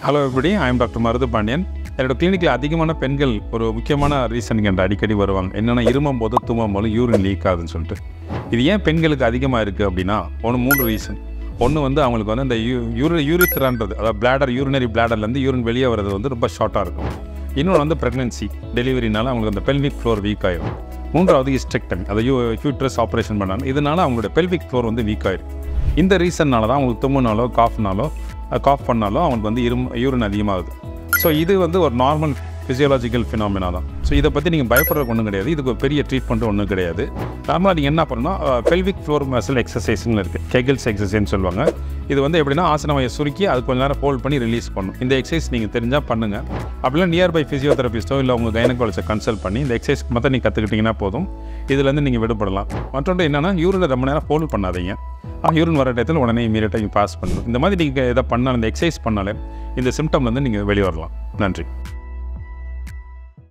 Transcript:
Hello everybody, I am Dr. Maruthu Pandian. என்னோட கிளினிக்கில் அதிகமான பெண்கள் ஒரு முக்கியமான ரீசன் என்ற அடிக்கடி வருவாங்க. என்னென்னா இருமும் போது தும்மும் போது யூரின் லீக் ஆகுதுன்னு சொல்லிட்டு. இது ஏன் பெண்களுக்கு அதிகமாக இருக்குது அப்படின்னா மூன்று ரீசன். ஒன்று வந்து அவங்களுக்கு வந்து இந்த யூரித்ரான்றது, அதாவது பிளாடர், யூரினரி பிளாடர்லேருந்து யூரின் வெளியே வர்றது வந்து ரொம்ப ஷார்ட்டாக இருக்கும். இன்னொன்று வந்து ப்ரெக்னென்சி, டெலிவரினால அவங்களுக்கு அந்த பெல்விக் ஃப்ளோர் வீக் ஆகிடும். மூன்றாவது ஹிஸ்டெக்டமி, அதை யூட்ரஸ் ஆப்ரேஷன் பண்ணாங்க. இதனால் அவங்களோட பெல்விக் ஃப்ளோர் வந்து வீக் ஆகிடும். இந்த ரீசன்னால தான் அவங்களுக்கு தும்முனாலோ காஃப் பண்ணாலோ அவங்களுக்கு வந்து யூரின் அதிகமாகுது. ஸோ இது வந்து ஒரு நார்மல் ஃபிசியாலஜிக்கல் ஃபினாமினா தான். ஸோ இதை பற்றி நீங்கள் பயப்படுறதுக்கு ஒன்றும் கிடையாது. இதுக்கு ஒரு பெரிய ட்ரீட்மெண்ட்டும் ஒன்றும் கிடையாது. நார்மலாக நீங்கள் என்ன பண்ணணும்னா பெல்விக் ஃப்ளோர் மசில் எக்ஸசைஸ்ன்னு இருக்குது, கெகல்ஸ் எக்ஸசைஸ்ன்னு சொல்லுவாங்க. இது வந்து எப்படின்னா ஆசனமையை சுருக்கி அது கொஞ்சம் நேரம் ஹோல்ட் பண்ணி ரிலீஸ் பண்ணணும். இந்த எக்ஸசைஸ் நீங்கள் தெரிஞ்சால் பண்ணுங்கள். அப்படிலாம் நியர்பை ஃபிசியோதெரபிஸ்ட்டோ இல்லை உங்கள் கைனகாலஜிஸ்ட்டை கன்சல்ட் பண்ணி இந்த எக்ஸசைஸ் மற்ற நீங்கள் கற்றுக்கிட்டிங்கன்னா போதும். இதுலேருந்து நீங்கள் விடுபடலாம். மற்றொன்று என்னென்னா யூரினை ரொம்ப நேரம் ஹோல்ட் பண்ணாதீங்க. யூரின் வர டயத்தில் உடனே இமீடியட்டாக பாஸ் பண்ணணும். இந்த மாதிரி நீங்கள் எதை பண்ணாலும், இந்த எக்ஸசைஸ் பண்ணாலே இந்த சிம்டம்லேருந்து நீங்கள் வெளியே வரலாம். நன்றி.